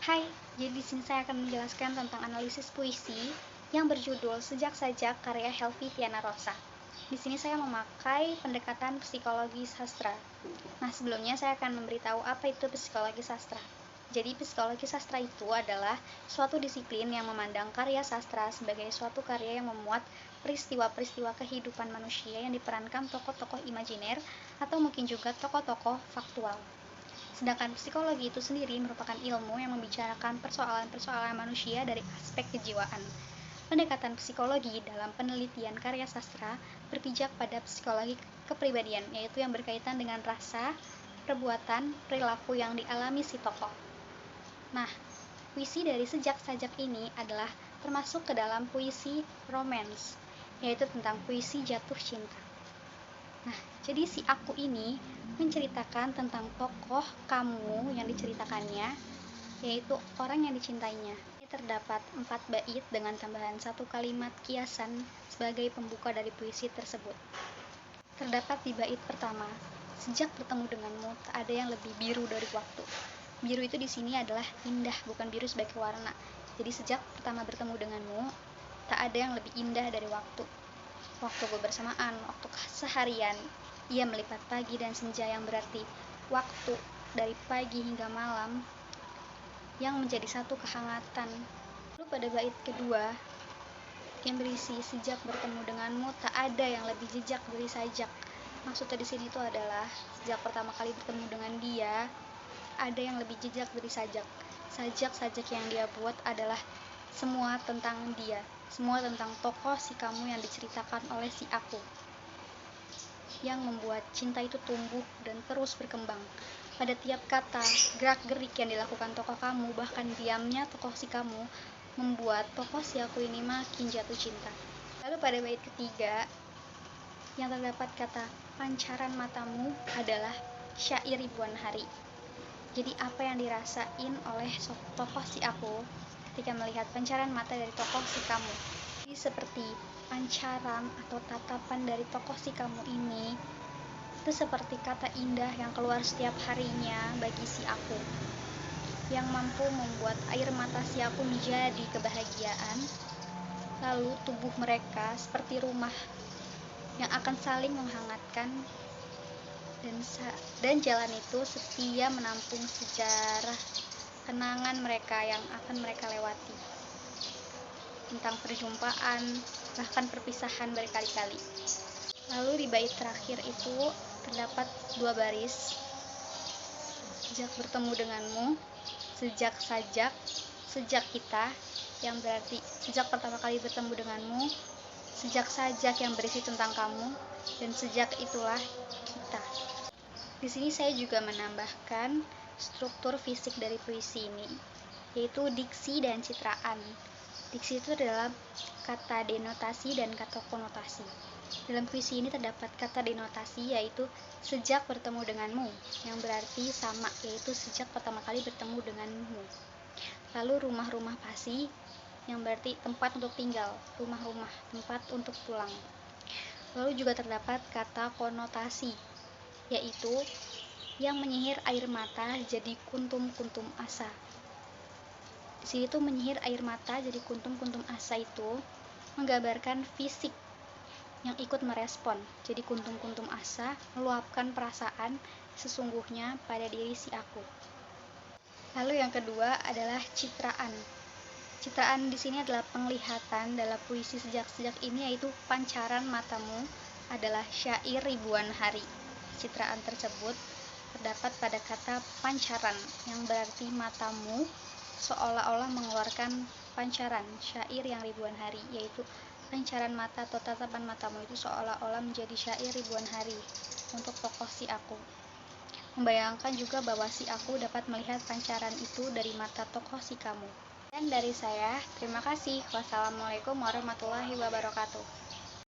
Hai, jadi di sini saya akan menjelaskan tentang analisis puisi yang berjudul Sejak Sajak karya Helvy Rosa. Di sini saya memakai pendekatan psikologi sastra. Nah, sebelumnya saya akan memberitahu apa itu psikologi sastra. Jadi, psikologi sastra itu adalah suatu disiplin yang memandang karya sastra sebagai suatu karya yang memuat peristiwa-peristiwa kehidupan manusia yang diperankan tokoh-tokoh imajiner atau mungkin juga tokoh-tokoh faktual. Sedangkan psikologi itu sendiri merupakan ilmu yang membicarakan persoalan-persoalan manusia dari aspek kejiwaan. Pendekatan psikologi dalam penelitian karya sastra berpijak pada psikologi kepribadian, yaitu yang berkaitan dengan rasa, perbuatan, perilaku yang dialami si tokoh. Nah, puisi dari Sejak Sajak ini adalah termasuk ke dalam puisi romance, yaitu tentang puisi jatuh cinta. Nah, jadi si aku ini menceritakan tentang tokoh kamu yang diceritakannya, yaitu orang yang dicintainya. Ini terdapat 4 bait dengan tambahan 1 kalimat kiasan sebagai pembuka dari puisi tersebut. Terdapat di bait pertama, sejak bertemu denganmu tak ada yang lebih biru dari waktu. Biru itu di sini adalah indah, bukan biru sebagai warna. Jadi sejak pertama bertemu denganmu, tak ada yang lebih indah dari waktu. Waktu kebersamaan, waktu seharian, ia melipat pagi dan senja yang berarti waktu dari pagi hingga malam yang menjadi satu kehangatan. Lalu pada bait kedua yang berisi sejak bertemu denganmu tak ada yang lebih jejak dari sajak. Maksudnya di sini itu adalah sejak pertama kali bertemu dengan dia ada yang lebih jejak dari sajak. Sajak-sajak yang dia buat adalah semua tentang dia, semua tentang tokoh si kamu yang diceritakan oleh si aku, yang membuat cinta itu tumbuh dan terus berkembang. Pada tiap kata, gerak-gerik yang dilakukan tokoh kamu, bahkan diamnya tokoh si kamu, membuat tokoh si aku ini makin jatuh cinta. Lalu pada bait ketiga, yang terdapat kata pancaran matamu adalah syair ribuan hari. Jadi apa yang dirasain oleh tokoh si aku ketika melihat pancaran mata dari tokoh si kamu. Jadi seperti pancaran atau tatapan dari tokoh si kamu ini itu seperti kata indah yang keluar setiap harinya bagi si aku, yang mampu membuat air mata si aku menjadi kebahagiaan. Lalu tubuh mereka seperti rumah yang akan saling menghangatkan, dan jalan itu setia menampung sejarah kenangan mereka yang akan mereka lewati, tentang perjumpaan, bahkan perpisahan berkali-kali. Lalu di bait terakhir itu terdapat 2 baris, sejak bertemu denganmu, sejak sajak, sejak kita, yang berarti sejak pertama kali bertemu denganmu, sejak sajak yang berisi tentang kamu, dan sejak itulah kita. Di sini saya juga menambahkan struktur fisik dari puisi ini, yaitu diksi dan citraan. Diksi itu adalah kata denotasi dan kata konotasi. Dalam puisi ini terdapat kata denotasi, yaitu sejak bertemu denganmu, yang berarti sama, yaitu sejak pertama kali bertemu denganmu. Lalu rumah-rumah pasi, yang berarti tempat untuk tinggal, rumah-rumah, tempat untuk pulang. Lalu juga terdapat kata konotasi, yaitu yang menyihir air mata jadi kuntum-kuntum asa. Di sini tuh menyihir air mata jadi kuntum-kuntum asa itu menggambarkan fisik yang ikut merespon. Jadi kuntum-kuntum asa meluapkan perasaan sesungguhnya pada diri si aku. Lalu yang kedua adalah citraan. Citraan di sini adalah penglihatan dalam puisi sejak-sejak ini, yaitu pancaran matamu adalah syair ribuan hari. Citraan tersebut terdapat pada kata pancaran, yang berarti matamu seolah-olah mengeluarkan pancaran syair yang ribuan hari, yaitu pancaran mata atau tatapan matamu itu seolah-olah menjadi syair ribuan hari untuk tokoh si aku. Membayangkan juga bahwa si aku dapat melihat pancaran itu dari mata tokoh si kamu. Dan dari saya, terima kasih. Wassalamualaikum warahmatullahi wabarakatuh.